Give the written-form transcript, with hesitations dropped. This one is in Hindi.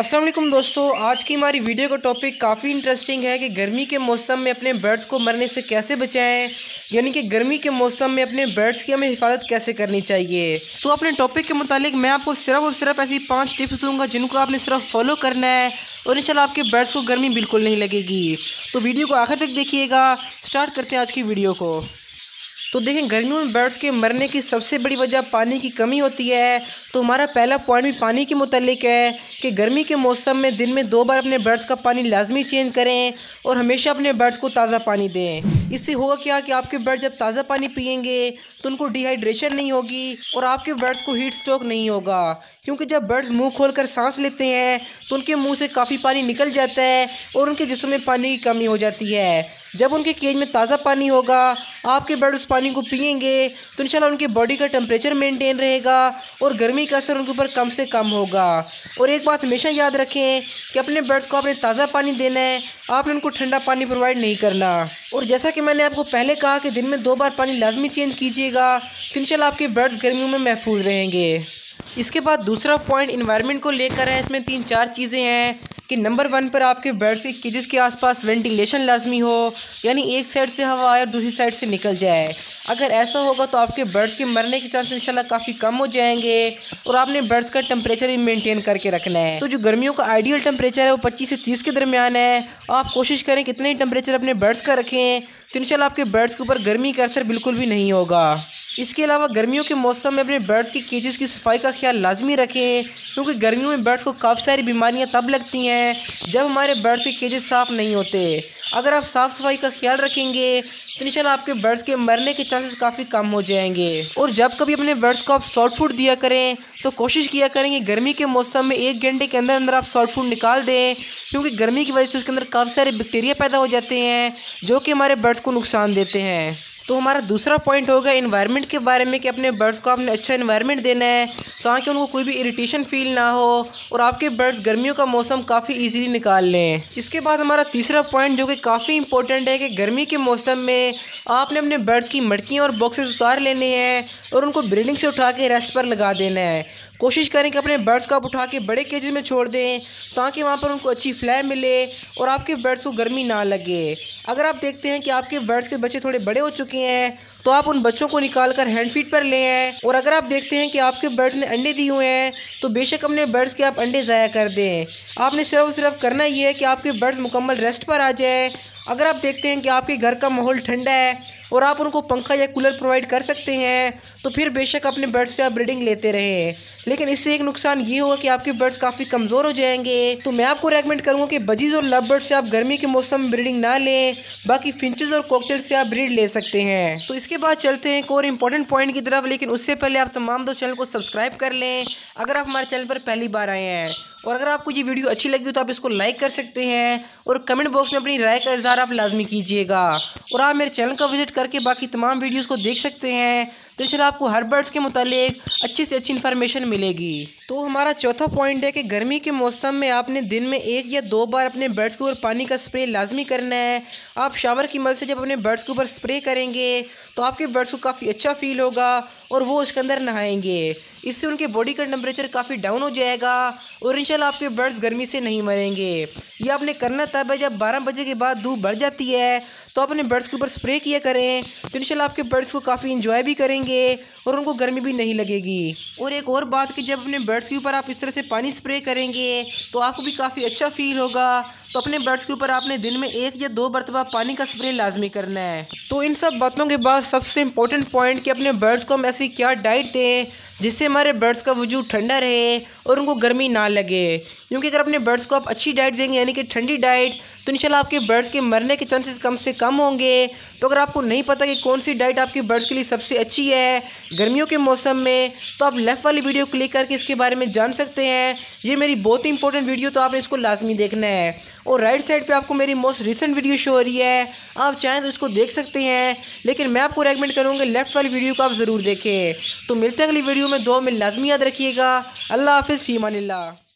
अस्सलाम वालेकुम दोस्तों, आज की हमारी वीडियो का टॉपिक काफ़ी इंटरेस्टिंग है कि गर्मी के मौसम में अपने बर्ड्स को मरने से कैसे बचाएं। यानी कि गर्मी के मौसम में अपने बर्ड्स की हमें हिफाजत कैसे करनी चाहिए। तो अपने टॉपिक के मुतालिक मैं आपको सिर्फ और सिर्फ ऐसी 5 टिप्स दूंगा जिनको आपने सिर्फ फॉलो करना है और इंशाल्लाह आपके बर्ड्स को गर्मी बिल्कुल नहीं लगेगी। तो वीडियो को आखिर तक देखिएगा। स्टार्ट करते हैं आज की वीडियो को। तो देखें, गर्मियों में बर्ड्स के मरने की सबसे बड़ी वजह पानी की कमी होती है। तो हमारा पहला पॉइंट भी पानी के मुतालिक है कि गर्मी के मौसम में दिन में 2 बार अपने बर्ड्स का पानी लाजमी चेंज करें और हमेशा अपने बर्ड्स को ताज़ा पानी दें। इससे होगा क्या कि आपके बर्ड जब ताज़ा पानी पियेंगे तो उनको डिहाइड्रेशन नहीं होगी और आपके बर्ड्स को हीट स्ट्रोक नहीं होगा। क्योंकि जब बर्ड्स मुंह खोलकर सांस लेते हैं तो उनके मुंह से काफ़ी पानी निकल जाता है और उनके जिस्म में पानी की कमी हो जाती है। जब उनके केज में ताज़ा पानी होगा, आपके बर्ड उस पानी को पिएंगे तो इंशाल्लाह उनके बॉडी का टेम्परेचर मेंटेन रहेगा और गर्मी का असर उनके ऊपर कम से कम होगा। और एक बात हमेशा याद रखें कि अपने बर्ड्स को आपने ताज़ा पानी देना है, आपने उनको ठंडा पानी प्रोवाइड नहीं करना। और जैसा कि मैंने आपको पहले कहा कि दिन में 2 बार पानी लाजमी चेंज कीजिएगा तो इंशाल्लाह आपके बर्ड्स गर्मियों में महफूज रहेंगे। इसके बाद दूसरा पॉइंट इन्वायरमेंट को लेकर है। इसमें 3-4 चीज़ें हैं कि नंबर 1 पर आपके बर्ड्स के केजेस के आसपास वेंटिलेशन लाजमी हो, यानी एक साइड से हवा आए और दूसरी साइड से निकल जाए। अगर ऐसा होगा तो आपके बर्ड्स के मरने के चांस इंशाल्लाह काफ़ी कम हो जाएंगे। और आपने बर्ड्स का टेम्परेचर भी मेंटेन करके रखना है। तो जो गर्मियों का आइडियल टेम्परेचर है वो 25 से 30 के दरमियान है। आप कोशिश करें कितने ही टेम्परेचर अपने बर्ड्स का रखें तो इंशाल्लाह आपके बर्ड्स के ऊपर गर्मी का असर बिल्कुल भी नहीं होगा। इसके अलावा गर्मियों के मौसम में अपने बर्ड्स के केजेस की सफाई का ख्याल लाजमी रखें, क्योंकि गर्मियों में बर्ड्स को काफ़ी सारी बीमारियां तब लगती हैं जब हमारे बर्ड्स के केजेस साफ़ नहीं होते। अगर आप साफ़ सफाई का ख्याल रखेंगे तो इंशाल्लाह आपके बर्ड्स के मरने के चांसेस काफ़ी कम हो जाएंगे। और जब कभी अपने बर्ड्स को आप सॉफ्ट फूड दिया करें तो कोशिश किया करें कि गर्मी के मौसम में 1 घंटे के अंदर अंदर आप सॉफ्ट फूड निकाल दें, क्योंकि गर्मी की वजह से उसके अंदर काफ़ी सारे बैक्टीरिया पैदा हो जाते हैं जो कि हमारे बर्ड्स को नुकसान देते हैं। तो हमारा दूसरा पॉइंट होगा एनवायरनमेंट के बारे में कि अपने बर्ड्स को आपने अच्छा एनवायरनमेंट देना है ताकि उनको कोई भी इरिटेशन फील ना हो और आपके बर्ड्स गर्मियों का मौसम काफ़ी इजीली निकाल लें। इसके बाद हमारा तीसरा पॉइंट जो कि काफ़ी इंपॉर्टेंट है कि गर्मी के मौसम में आपने अपने बर्ड्स की मटकियाँ और बॉक्सेस उतार लेने हैं और उनको ब्रीडिंग से उठा के रेस्ट पर लगा देना है। कोशिश करें कि अपने बर्ड्स को आप उठा के बड़े केजेस में छोड़ दें ताकि वहाँ पर उनको अच्छी फ्लाई मिले और आपके बर्ड्स को गर्मी ना लगे। अगर आप देखते हैं कि आपके बर्ड्स के बच्चे थोड़े बड़े हो चुके हैं तो आप उन बच्चों को निकाल कर हैंड फीड पर ले आएँ। और अगर आप देखते हैं कि आपके बर्ड्स ने अंडे दिए हुए हैं तो बेशक अपने बर्ड्स के आप अंडे ज़ाया कर दें। आपने सिर्फ और सिर्फ करना ये है कि आपके बर्ड्स मुकम्मल रेस्ट पर आ जाए। अगर आप देखते हैं कि आपके घर का माहौल ठंडा है और आप उनको पंखा या कूलर प्रोवाइड कर सकते हैं तो फिर बेशक अपने बर्ड्स से आप ब्रीडिंग लेते रहें। लेकिन इससे एक नुकसान ये होगा कि आपके बर्ड्स काफ़ी कमज़ोर हो जाएंगे। तो मैं आपको रेकमेंड करूँगा कि बजीज़ और लव बर्ड्स से आप गर्मी के मौसम में ब्रीडिंग ना लें, बाकी फिंचेस और कॉकटेल से आप ब्रीड ले सकते हैं। तो इसके बाद चलते हैं एक और इम्पॉर्टेंट पॉइंट की तरफ, लेकिन उससे पहले आप तमाम दोस्त चैनल को सब्सक्राइब कर लें अगर आप हमारे चैनल पर पहली बार आए हैं। और अगर आपको ये वीडियो अच्छी लगी हो तो आप इसको लाइक कर सकते हैं और कमेंट बॉक्स में अपनी राय का इज़हार आप लाजमी कीजिएगा। और आप मेरे चैनल का विजिट करके बाकी तमाम वीडियोस को देख सकते हैं तो इंशाल्लाह आपको हर बर्ड्स के मुतालिक अच्छी से अच्छी इन्फॉर्मेशन मिलेगी। तो हमारा चौथा पॉइंट है कि गर्मी के मौसम में आपने दिन में 1 या 2 बार अपने बर्ड्स के ऊपर पानी का स्प्रे लाजमी करना है। आप शावर की मदद से जब अपने बर्ड्स के ऊपर स्प्रे करेंगे तो आपके बर्ड्स को काफ़ी अच्छा फील होगा और वो उसके अंदर नहाएंगे। इससे उनके बॉडी का टेम्परेचर काफ़ी डाउन हो जाएगा और इंशाल्लाह आपके बर्ड्स गर्मी से नहीं मरेंगे। ये आपने करना तब है जब 12 बजे के बाद धूप बढ़ जाती है तो अपने बर्ड्स के ऊपर स्प्रे किया करें तो इंशाल्लाह आपके बर्ड्स को काफ़ी इंजॉय भी करेंगे और उनको गर्मी भी नहीं लगेगी। और एक और बात कि जब अपने बर्ड्स के ऊपर आप इस तरह से पानी स्प्रे करेंगे तो आपको भी काफ़ी अच्छा फील होगा। तो अपने बर्ड्स के ऊपर आपने दिन में 1 या 2 मरतबा पानी का स्प्रे लाजमी करना है। तो इन सब बातों के बाद सबसे इम्पोर्टेंट पॉइंट कि अपने बर्ड्स को हम ऐसी क्या डाइट दें जिससे हमारे बर्ड्स का वजूद ठंडा रहे और उनको गर्मी ना लगे। क्योंकि अगर अपने बर्ड्स को आप अच्छी डाइट देंगे यानी कि ठंडी डाइट तो इंशाल्लाह आपके बर्ड्स के मरने के चांसेस कम से कम होंगे। तो अगर आपको नहीं पता कि कौन सी डाइट आपके बर्ड्स के लिए सबसे अच्छी है गर्मियों के मौसम में तो आप लेफ़्ट वाली वीडियो क्लिक करके इसके बारे में जान सकते हैं। ये मेरी बहुत ही इंपॉर्टेंट वीडियो तो आपने इसको लाजमी देखना है। और राइट साइड पे आपको मेरी मोस्ट रिसेंट वीडियो शो हो रही है, आप चाहें तो इसको देख सकते हैं, लेकिन मैं आपको रेकमेंड करूँगा लेफ़्ट वाली वीडियो को आप ज़रूर देखें। तो मिलते हैं अगली वीडियो में। दुआ में लाजमी याद रखिएगा। अल्लाह हाफ़िज़, फ़ी अमानिल्लाह।